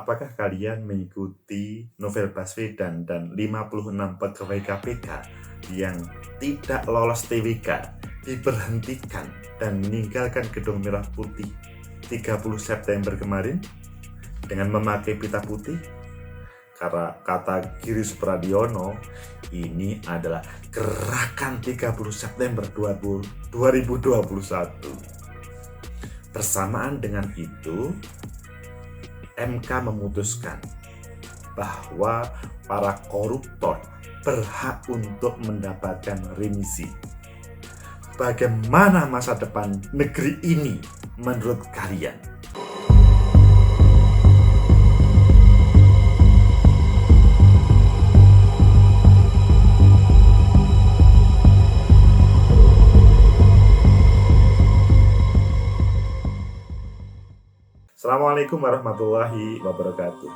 Apakah kalian mengikuti novel Baswedan dan 56 pegawai KPK yang tidak lolos TWK diberhentikan dan meninggalkan Gedung Merah Putih 30 September kemarin dengan memakai pita putih? Karena kata Giri Supradiono, ini adalah gerakan 30 September 2021. Bersamaan dengan itu, MK memutuskan bahwa para koruptor berhak untuk mendapatkan remisi. Bagaimana masa depan negeri ini menurut kalian? Assalamualaikum warahmatullahi wabarakatuh.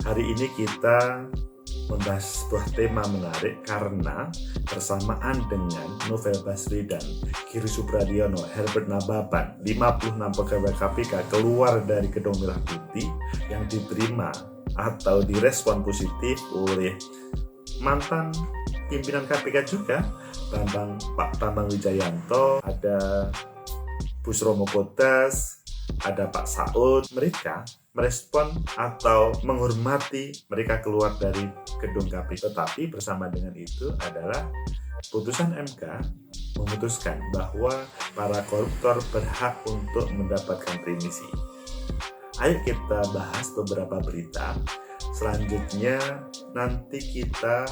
Hari ini kita membahas sebuah tema menarik karena bersamaan dengan novel Baswedan, Giri Supradiono, Herbert Nababan, 56 pegawai KPK keluar dari Gedung Merah Putih yang diterima atau direspon positif oleh mantan pimpinan KPK juga, Pak Bambang Wijayanto, ada Bushromo Kodas, ada Pak Saud. Mereka merespon atau menghormati mereka keluar dari gedung KPK. Tetapi bersama dengan itu adalah putusan MK memutuskan bahwa para koruptor berhak untuk mendapatkan remisi. Ayo kita bahas beberapa berita. Selanjutnya nanti kita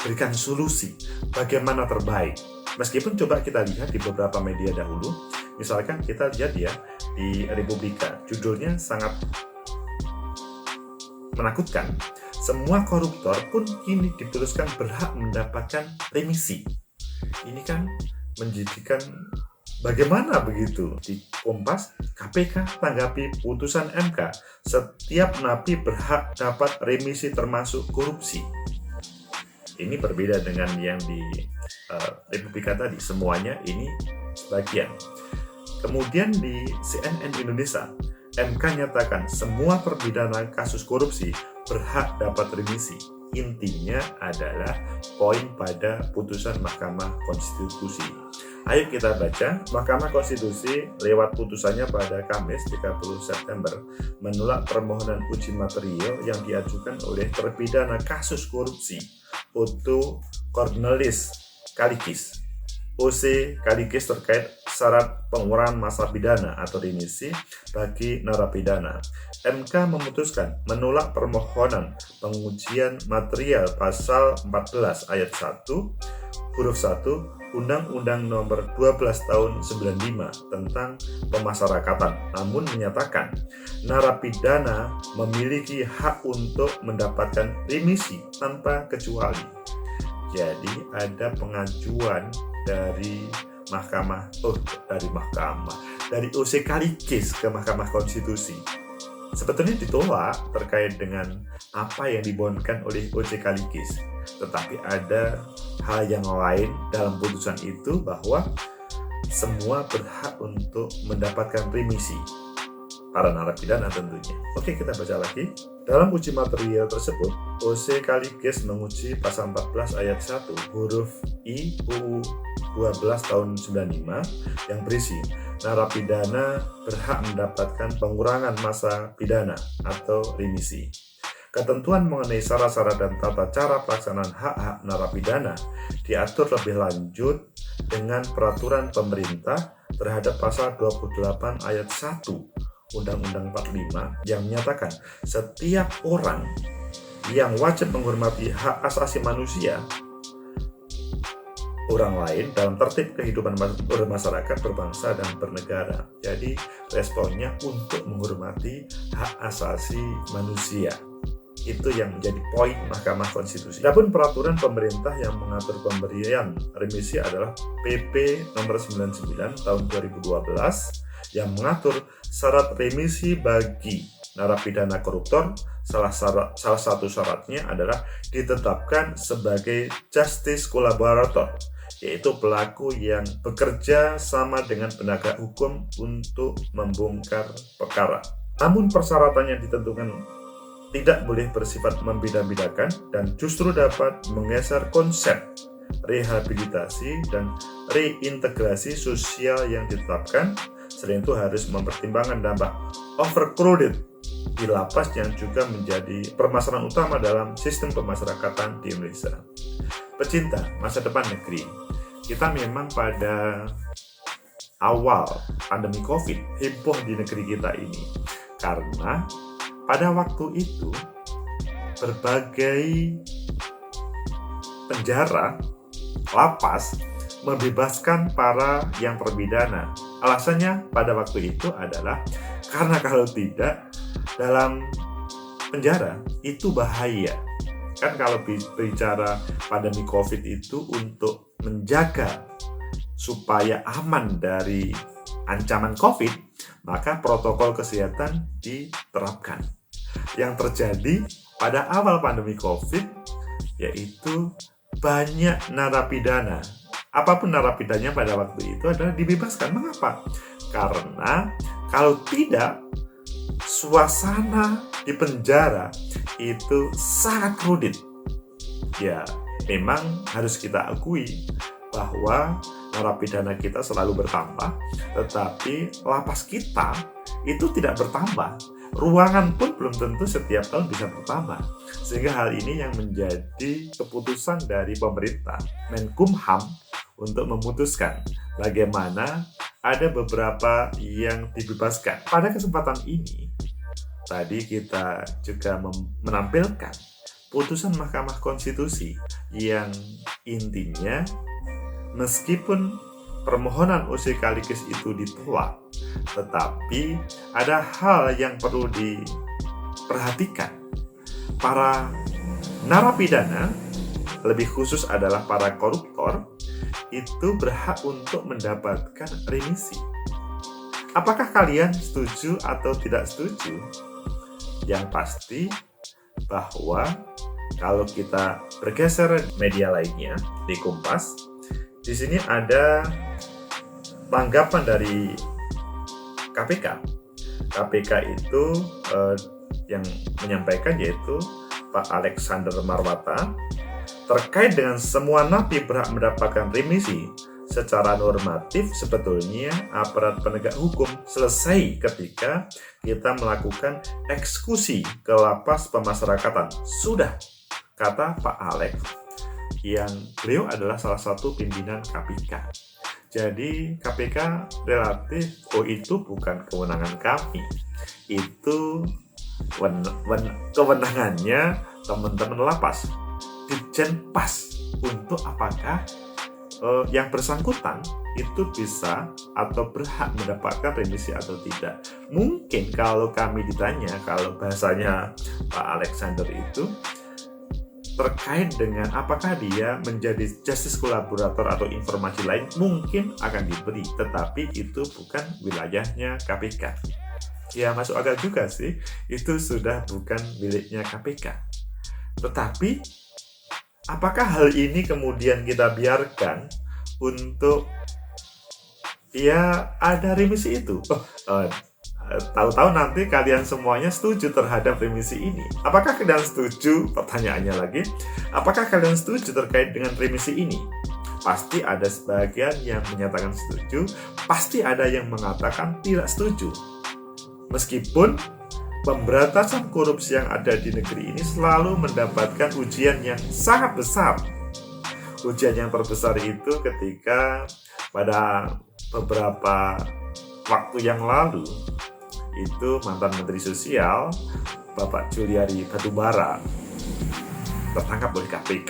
berikan solusi bagaimana terbaik. Meskipun coba kita lihat di beberapa media dahulu, misalkan kita lihat ya di Republika, judulnya sangat menakutkan. Semua koruptor pun kini dituliskan berhak mendapatkan remisi. Ini kan menjadikan bagaimana begitu? Di Kompas, KPK tanggapi putusan MK, setiap napi berhak dapat remisi termasuk korupsi. Ini berbeda dengan yang di Republika tadi, semuanya ini sebagian. Kemudian di CNN Indonesia, MK nyatakan semua terpidana kasus korupsi berhak dapat remisi. Intinya adalah poin pada putusan Mahkamah Konstitusi. Ayo kita baca. Mahkamah Konstitusi lewat putusannya pada Kamis 30 September menolak permohonan uji material yang diajukan oleh terpidana kasus korupsi Otto Cornelis Kaligis, OC Kaligis terkait syarat pengurangan masa pidana atau remisi bagi narapidana. MK memutuskan menolak permohonan pengujian material pasal 14 ayat 1 huruf 1 Undang-Undang Nomor 12 Tahun 95 tentang pemasyarakatan, namun menyatakan narapidana memiliki hak untuk mendapatkan remisi tanpa kecuali. Jadi ada pengajuan dari dari OC Kaligis ke Mahkamah Konstitusi. Sebetulnya ditolak terkait dengan apa yang dibawakan oleh OC Kaligis. Tetapi ada hal yang lain dalam putusan itu bahwa semua berhak untuk mendapatkan remisi. Para narapidana tentunya. Oke, kita baca lagi. Dalam uji material tersebut, OC Kaligis menguji pasal 14 ayat 1 huruf I UU 12 tahun 95 yang berisi narapidana berhak mendapatkan pengurangan masa pidana atau remisi. Ketentuan mengenai syarat-syarat dan tata cara pelaksanaan hak-hak narapidana diatur lebih lanjut dengan peraturan pemerintah terhadap pasal 28 ayat 1 Undang-Undang 45 yang menyatakan setiap orang yang wajib menghormati hak asasi manusia orang lain dalam tertib kehidupan bermasyarakat, berbangsa, dan bernegara. Jadi responnya untuk menghormati hak asasi manusia. Itu yang menjadi poin Mahkamah Konstitusi. Adapun peraturan pemerintah yang mengatur pemberian remisi adalah PP nomor 99 tahun 2012 yang mengatur syarat remisi bagi narapidana koruptor. Salah satu syaratnya adalah ditetapkan sebagai justice collaborator, yaitu pelaku yang bekerja sama dengan penegak hukum untuk membongkar perkara. Namun persyaratan yang ditentukan tidak boleh bersifat membeda-bedakan dan justru dapat menggeser konsep rehabilitasi dan reintegrasi sosial yang ditetapkan. Selain itu harus mempertimbangkan dampak overcrowded di lapas yang juga menjadi permasalahan utama dalam sistem pemasyarakatan di Indonesia. Pecinta masa depan negeri, kita memang pada awal pandemi COVID heboh di negeri kita ini karena pada waktu itu berbagai penjara, lapas membebaskan para yang terpidana. Alasannya pada waktu itu adalah karena kalau tidak dalam penjara itu bahaya. Kan kalau bicara pandemi COVID itu untuk menjaga supaya aman dari ancaman COVID, maka protokol kesehatan diterapkan. Yang terjadi pada awal pandemi COVID yaitu banyak narapidana. Apapun narapidanya pada waktu itu adalah dibebaskan. Mengapa? Karena kalau tidak, suasana di penjara itu sangat crowded. Ya, memang harus kita akui bahwa narapidana kita selalu bertambah, tetapi lapas kita itu tidak bertambah. Ruangan pun belum tentu setiap tahun bisa bertambah. Sehingga hal ini yang menjadi keputusan dari pemerintah, Menkumham, untuk memutuskan bagaimana ada beberapa yang dibebaskan. Pada kesempatan ini, tadi kita juga menampilkan putusan Mahkamah Konstitusi yang intinya meskipun permohonan uji sekaligus itu ditolak, tetapi ada hal yang perlu diperhatikan. Para narapidana, lebih khusus adalah para koruptor, itu berhak untuk mendapatkan remisi. Apakah kalian setuju atau tidak setuju? Yang pasti bahwa kalau kita bergeser media lainnya di Kompas, di sini ada tanggapan dari KPK. KPK itu yang menyampaikan yaitu Pak Alexander Marwata terkait dengan semua napi berhak mendapatkan remisi. Secara normatif sebetulnya aparat penegak hukum selesai ketika kita melakukan eksekusi ke lapas pemasyarakatan. Sudah, kata Pak Alex, yang beliau adalah salah satu pimpinan KPK. Jadi KPK relatif, itu bukan kewenangan kami, itu kewenangannya teman-teman lapas, Ditjen Pas, untuk apakah yang bersangkutan itu bisa atau berhak mendapatkan remisi atau tidak. Mungkin kalau kami ditanya, kalau bahasanya Pak Alexander itu terkait dengan apakah dia menjadi justice collaborator atau informasi lain, mungkin akan diberi, tetapi itu bukan wilayahnya KPK. Ya, masuk akal juga sih, itu sudah bukan miliknya KPK. Tetapi apakah hal ini kemudian kita biarkan untuk ya ada remisi itu? Tahu-tahu nanti kalian semuanya setuju terhadap remisi ini. Apakah kalian setuju? Pertanyaannya lagi, apakah kalian setuju terkait dengan remisi ini? Pasti ada sebagian yang menyatakan setuju, pasti ada yang mengatakan tidak setuju. Meskipun pemberantasan korupsi yang ada di negeri ini selalu mendapatkan ujian yang sangat besar. Ujian yang terbesar itu ketika pada beberapa waktu yang lalu itu mantan Menteri Sosial Bapak Juliari Batubara tertangkap oleh KPK.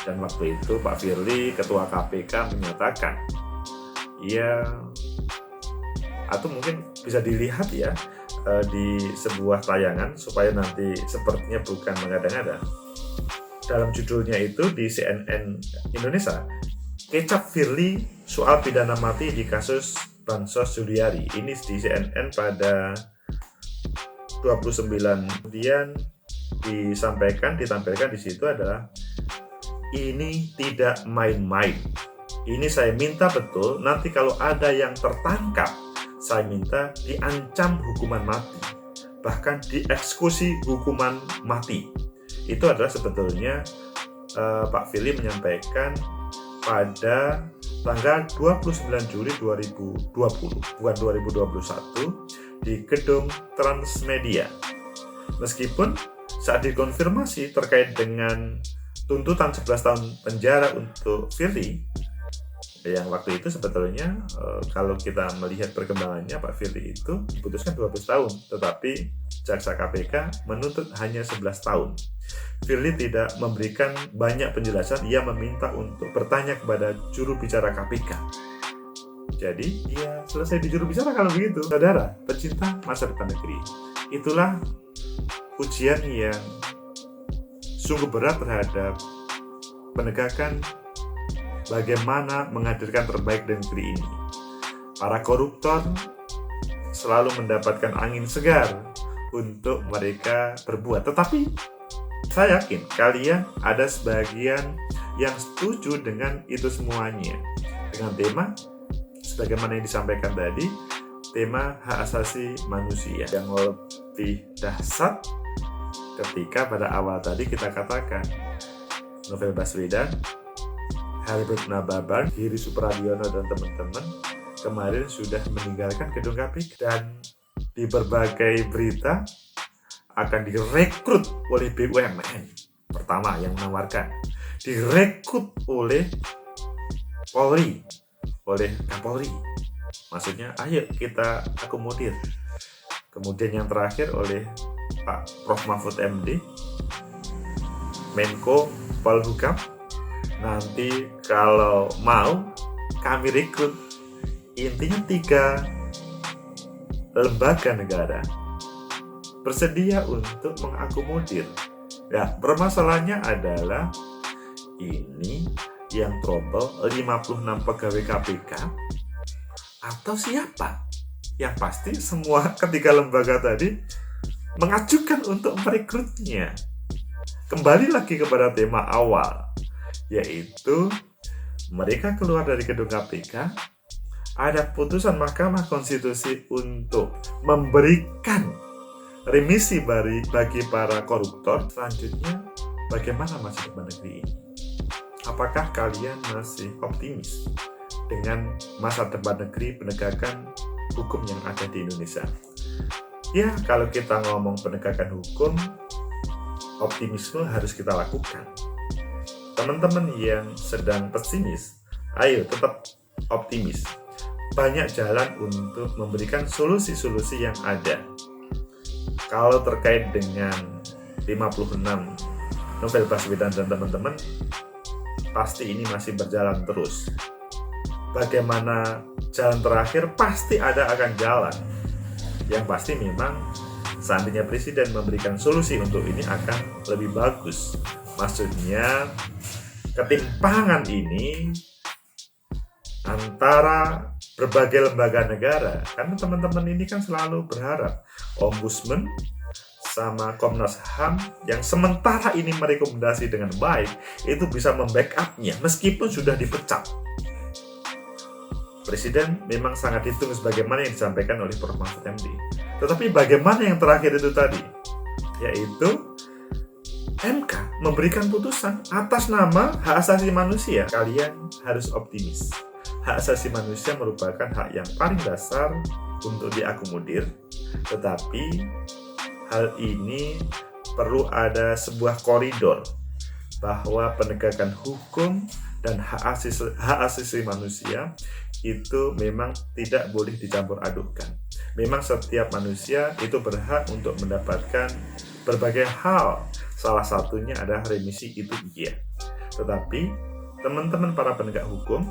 Dan waktu itu Pak Firly, Ketua KPK, menyatakan, ya, atau mungkin bisa dilihat ya di sebuah tayangan supaya nanti sepertinya bukan mengada-ngada. Dalam judulnya itu di CNN Indonesia, kecap Firly soal pidana mati di kasus Bansos Juliari. Ini di CNN pada 29. Kemudian ditampilkan di situ adalah ini tidak main-main. Ini saya minta betul, nanti kalau ada yang tertangkap, saya minta diancam hukuman mati. bahkan dieksekusi hukuman mati. Itu adalah sebetulnya Pak Firly menyampaikan pada tanggal 29 Juli 2020, bukan 2021, di gedung Transmedia. Meskipun saat dikonfirmasi terkait dengan tuntutan 11 tahun penjara untuk Firly, yang waktu itu sebetulnya kalau kita melihat perkembangannya, Pak Firly itu diputuskan 12 tahun, tetapi jaksa KPK menuntut hanya 11 tahun. Firly tidak memberikan banyak penjelasan, ia meminta untuk bertanya kepada juru bicara KPK. Jadi, ia selesai di juru bicara kalau begitu. Saudara, pecinta masa depan negeri, itulah ujian yang sungguh berat terhadap penegakan bagaimana menghadirkan terbaik di negeri ini. Para koruptor selalu mendapatkan angin segar untuk mereka berbuat. Tetapi saya yakin kalian ada sebagian yang setuju dengan itu semuanya. Dengan tema, sebagaimana yang disampaikan tadi, tema hak asasi manusia. Yang lebih dahsyat ketika pada awal tadi kita katakan Novel Baswedan, Herbert Nababan, Giri Supradiono dan teman-teman kemarin sudah meninggalkan gedung KPK dan di berbagai berita akan direkrut oleh BUMN. Pertama yang menawarkan, direkrut oleh Polri, oleh Kapolri. Maksudnya, ayo kita akomodir. Kemudian yang terakhir oleh Pak Prof Mahfud MD, Menko Polhukam. Nanti kalau mau kami rekrut. Intinya 3 lembaga negara bersedia untuk mengakomodir. Ya, permasalahannya adalah ini yang trouble 56 pegawai KPK atau siapa? Yang pasti semua ketiga lembaga tadi mengajukan untuk merekrutnya. Kembali lagi kepada tema awal, yaitu mereka keluar dari gedung KPK, ada putusan Mahkamah Konstitusi untuk memberikan remisi bagi para koruptor. Selanjutnya, bagaimana masa depan negeri ini? Apakah kalian masih optimis dengan masa depan negeri penegakan hukum yang ada di Indonesia? Ya, kalau kita ngomong penegakan hukum, optimisme harus kita lakukan. Teman-teman yang sedang pesimis, ayo tetap optimis. Banyak jalan untuk memberikan solusi-solusi yang ada. Kalau terkait dengan 56 Novel Baswedan dan teman-teman, pasti ini masih berjalan terus. Bagaimana jalan terakhir, pasti ada akan jalan. Yang pasti memang seandainya Presiden memberikan solusi untuk ini akan lebih bagus. Maksudnya, ketimpangan ini antara berbagai lembaga negara, karena teman-teman ini kan selalu berharap Ombudsman sama Komnas HAM yang sementara ini merekomendasi dengan baik itu bisa membackup-nya meskipun sudah dipecat. Presiden memang sangat ditunggu sebagaimana yang disampaikan oleh Prof Mahfud MD. Tetapi bagaimana yang terakhir itu tadi, yaitu MK memberikan putusan atas nama hak asasi manusia. Kalian harus optimis. Hak asasi manusia merupakan hak yang paling dasar untuk diakomodir, tetapi hal ini perlu ada sebuah koridor bahwa penegakan hukum dan hak asasi manusia itu memang tidak boleh dicampur adukkan. Memang setiap manusia itu berhak untuk mendapatkan berbagai hal. Salah satunya adalah remisi, itu iya. Tetapi teman-teman para penegak hukum,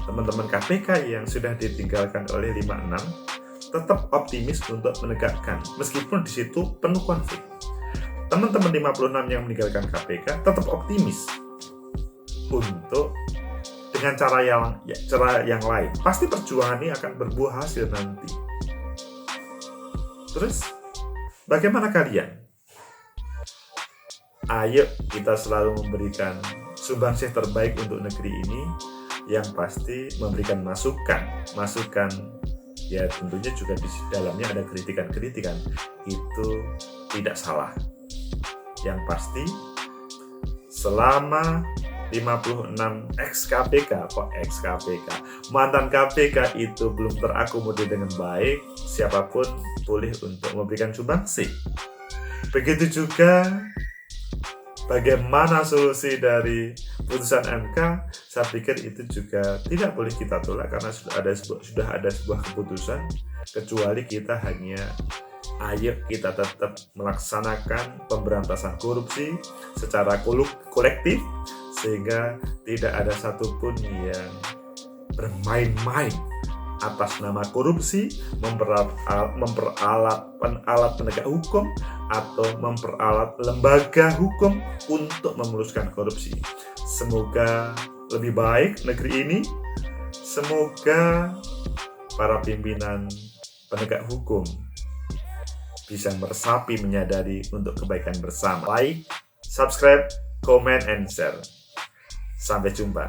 teman-teman KPK yang sudah ditinggalkan oleh 56, tetap optimis untuk menegakkan meskipun di situ penuh konflik. Teman-teman 56 yang meninggalkan KPK tetap optimis untuk dengan cara yang lain. Pasti perjuangan ini akan berbuah hasil nanti. Terus, bagaimana kalian? Ayo kita selalu memberikan sumbangsih terbaik untuk negeri ini, yang pasti memberikan masukan ya tentunya juga di dalamnya ada kritikan-kritikan, itu tidak salah. Yang pasti selama 56 ex-KPK, mantan KPK itu belum terakomodir dengan baik, siapapun boleh untuk memberikan sumbangsi. Begitu juga bagaimana solusi dari putusan MK, saya pikir itu juga tidak boleh kita tolak karena sudah ada sebuah keputusan, kecuali kita hanya ayo kita tetap melaksanakan pemberantasan korupsi secara kolektif, sehingga tidak ada satupun yang bermain-main atas nama korupsi, memperalat penegak hukum atau memperalat lembaga hukum untuk memuluskan korupsi. Semoga lebih baik negeri ini, semoga para pimpinan penegak hukum bisa meresapi, menyadari untuk kebaikan bersama. Like, subscribe, comment, and share. Sampai jumpa.